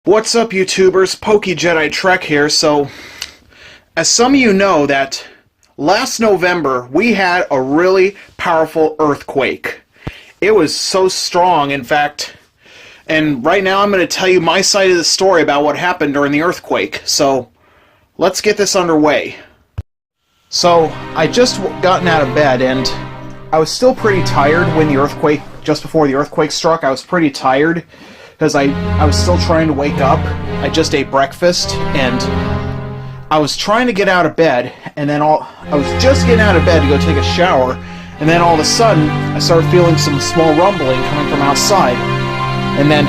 What's up, YouTubers? PokeJediTrek's here. So, as some of you know, that last November we had a really powerful earthquake. It was so strong, in fact, and right now I'm going to tell you my side of the story about what happened during the earthquake. So, let's get this underway. So, I just gotten out of bed, and I was still pretty tired when the earthquake, just before the earthquake struck. I was pretty tired because I was still trying to wake up. I just ate breakfast, and I was trying to get out of bed, and then I was just getting out of bed to go take a shower, and then all of a sudden, I started feeling some small rumbling coming from outside, and then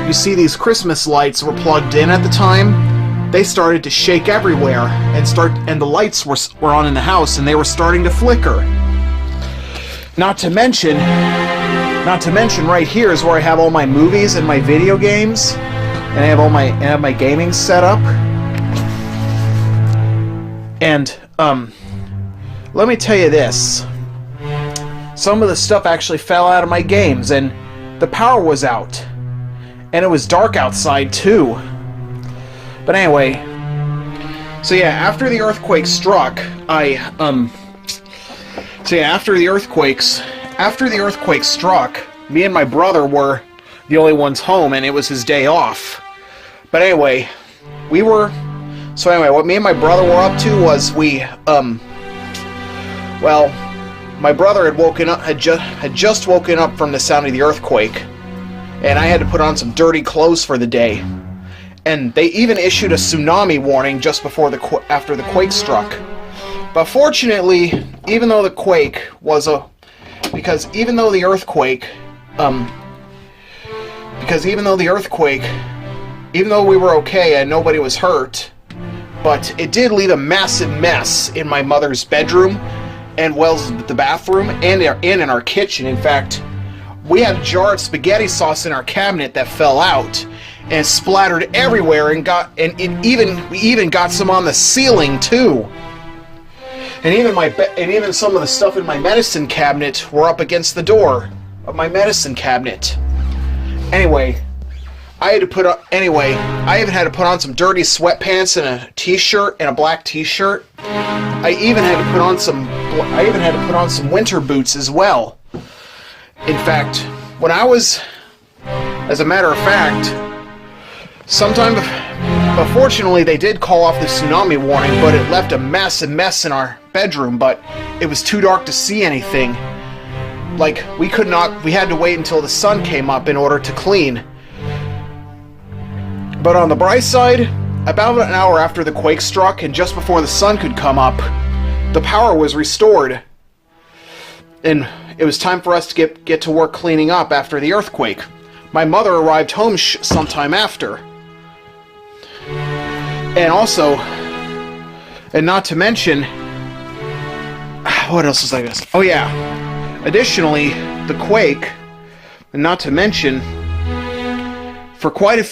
you see these Christmas lights were plugged in at the time. They started to shake everywhere, and the lights were on in the house, and they were starting to flicker. Not to mention right here is where I have all my movies and my video games, and I have my gaming set up. And let me tell you this. Some of the stuff actually fell out of my games, and the power was out. And it was dark outside too. But anyway, so yeah, after the earthquake struck, after the earthquake struck, me and my brother were the only ones home, and it was his day off. But anyway, what me and my brother were up to was my brother had just woken up from the sound of the earthquake, and I had to put on some dirty clothes for the day. And they even issued a tsunami warning just before after the quake struck. But fortunately, even though we were okay and nobody was hurt, but it did leave a massive mess in my mother's bedroom, and the bathroom, and in our kitchen. In fact, we had a jar of spaghetti sauce in our cabinet that fell out and splattered everywhere, we even got some on the ceiling too. And even some of the stuff in my medicine cabinet were up against the door of my medicine cabinet. Anyway, I even had to put on some dirty sweatpants and a t-shirt and a black t-shirt. I even had to put on some winter boots as well. In fact, as a matter of fact, but fortunately they did call off the tsunami warning, but it left a massive mess in our bedroom, but it was too dark to see anything. Like, we had to wait until the sun came up in order to clean. But on the bright side, about an hour after the quake struck and just before the sun could come up, the power was restored. And it was time for us to get to work cleaning up after the earthquake. My mother arrived home sometime after. And not to mention, what else was I going to say? Oh yeah, additionally, the quake, and not to mention, for quite a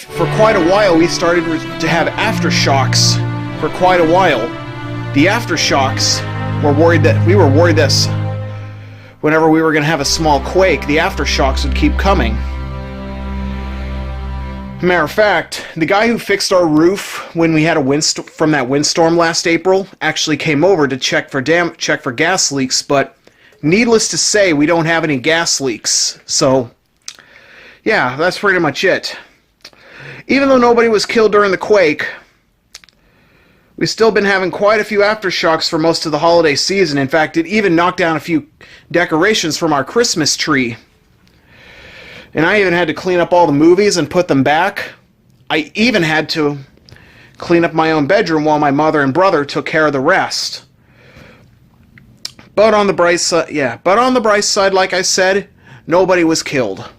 while we started to have aftershocks. For quite a while, the aftershocks we were worried that whenever we were going to have a small quake, the aftershocks would keep coming. Matter of fact, the guy who fixed our roof when we had from that windstorm last April actually came over to check for gas leaks, but needless to say, we don't have any gas leaks. So, yeah, that's pretty much it. Even though nobody was killed during the quake, we've still been having quite a few aftershocks for most of the holiday season. In fact, it even knocked down a few decorations from our Christmas tree. And I even had to clean up all the movies and put them back. I even had to clean up my own bedroom while my mother and brother took care of the rest. But on the bright side, like I said, nobody was killed.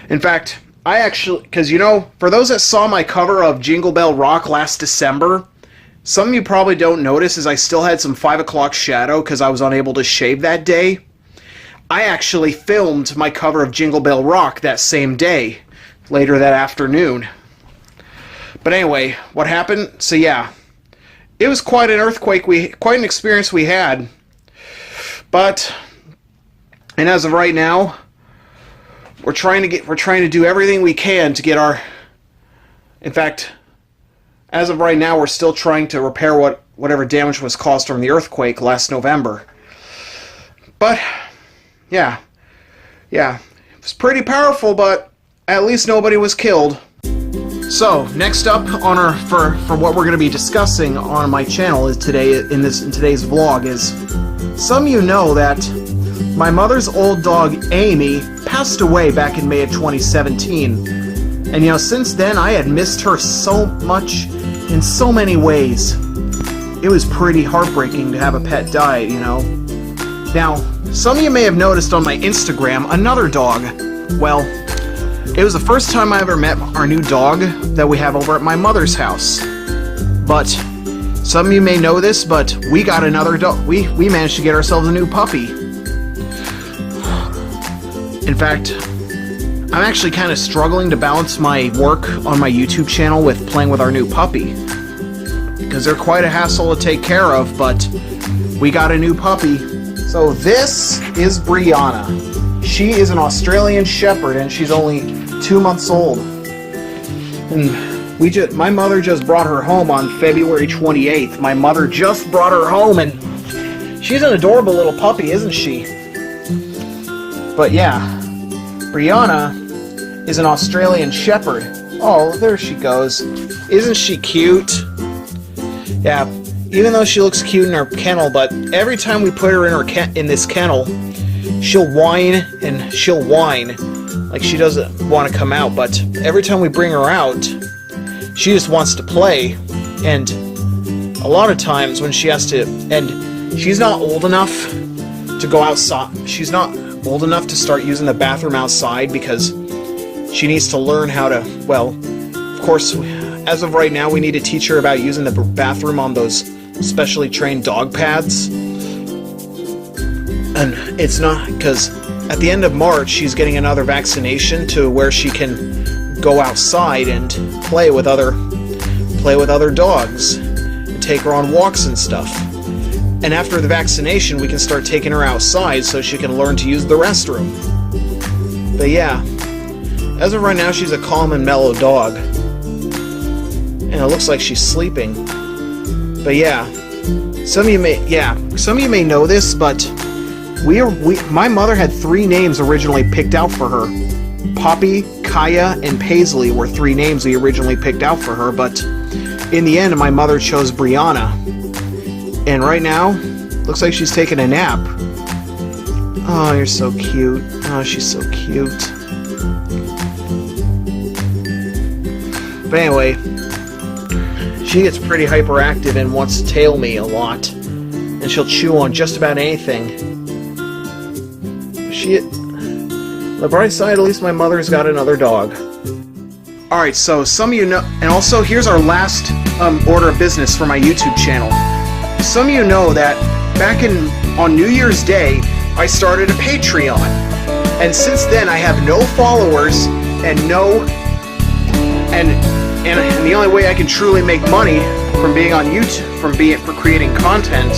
In fact, because for those that saw my cover of Jingle Bell Rock last December, some of you probably don't notice is I still had some 5 o'clock shadow because I was unable to shave that day. I actually filmed my cover of Jingle Bell Rock that same day, later that afternoon. But anyway, what happened? So yeah, it was quite an earthquake, quite an experience we had. And as of right now, we're trying to do everything we can to get our. In fact, as of right now, we're still trying to repair whatever damage was caused from the earthquake last November. But yeah, it was pretty powerful, but at least nobody was killed. So next up on for what we're going to be discussing on my channel is in today's vlog is, some of you know that my mother's old dog Amy passed away back in May of 2017, and since then I had missed her so much in so many ways. It was pretty heartbreaking to have a pet die, Now, some of you may have noticed on my Instagram another dog. Well, it was the first time I ever met our new dog that we have over at my mother's house. But some of you may know this, but we got another dog. We managed to get ourselves a new puppy. In fact, I'm actually kind of struggling to balance my work on my YouTube channel with playing with our new puppy, because they're quite a hassle to take care of, but we got a new puppy. So this is Brianna. She is an Australian Shepherd, and she's only 2 months old. And my mother just brought her home on February 28th. My mother just brought her home, and she's an adorable little puppy, isn't she? But yeah, Brianna is an Australian Shepherd. Oh, there she goes. Isn't she cute? Yeah, even though she looks cute in her kennel, but every time we put her in this kennel, she'll whine and she'll whine like she doesn't want to come out. But every time we bring her out, she just wants to play. And a lot of times when she has to, and she's not old enough to go outside. She's not old enough to start using the bathroom outside, because she needs to learn how to, well, of course, as of right now, we need to teach her about using the bathroom on those specially trained dog pads. And it's not, because at the end of March, she's getting another vaccination to where she can go outside and play with other dogs and take her on walks and stuff. And after the vaccination, we can start taking her outside so she can learn to use the restroom. But yeah, as of right now, she's a calm and mellow dog. And it looks like she's sleeping. But yeah, some of you may know this, but my mother had 3 names originally picked out for her. Poppy, Kaya, and Paisley were 3 names we originally picked out for her, but in the end, my mother chose Brianna. And right now, looks like she's taking a nap. Oh, you're so cute. Oh, she's so cute. But anyway, she gets pretty hyperactive and wants to tail me a lot. And she'll chew on just about anything. On the bright side, at least my mother's got another dog. Alright, so some of you know, and also here's our last order of business for my YouTube channel. Some of you know that back on New Year's Day, I started a Patreon. And since then, I have no followers and and the only way I can truly make money from being on YouTube, for creating content,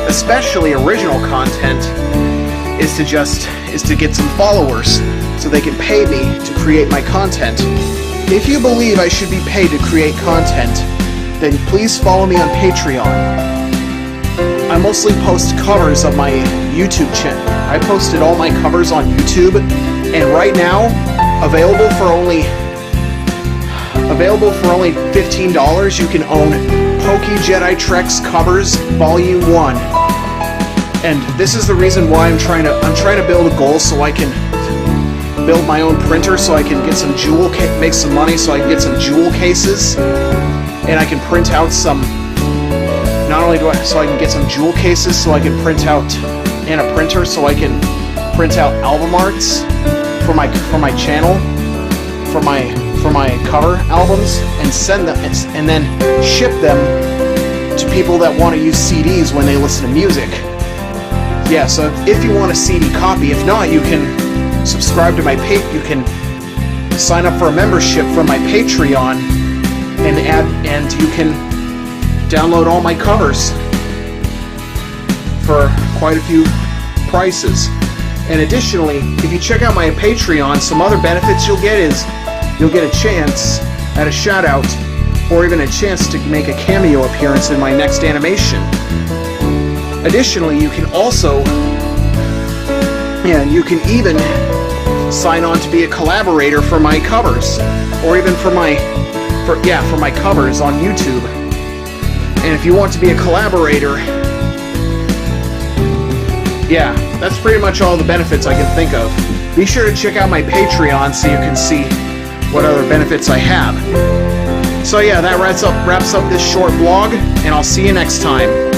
especially original content, is to get some followers so they can pay me to create my content. If you believe I should be paid to create content, then please follow me on Patreon. I mostly post covers of my YouTube channel. I posted all my covers on YouTube, and right now, available for only $15, you can own PokeJediTrek's Covers Volume 1. And this is the reason why I'm trying to build a goal so I can build my own printer, so I can get some make some money, so I can get some jewel cases, and I can print out some. Not only so I can get some jewel cases, so I can print out, and a printer, so I can print out album arts for my channel, for my cover albums, and send them, and then ship them to people that want to use CDs when they listen to music. Yeah, so if you want a CD copy, if not, you can subscribe to you can sign up for a membership from my Patreon, and you can download all my covers for quite a few prices. And additionally, if you check out my Patreon, some other benefits you'll get is you'll get a chance at a shout out or even a chance to make a cameo appearance in my next animation. Additionally, you can also, and you can even sign on to be a collaborator for my covers, or even for my covers on YouTube. And if you want to be a collaborator, yeah, that's pretty much all the benefits I can think of. Be sure to check out my Patreon so you can see what other benefits I have. So yeah, that wraps up this short vlog, and I'll see you next time.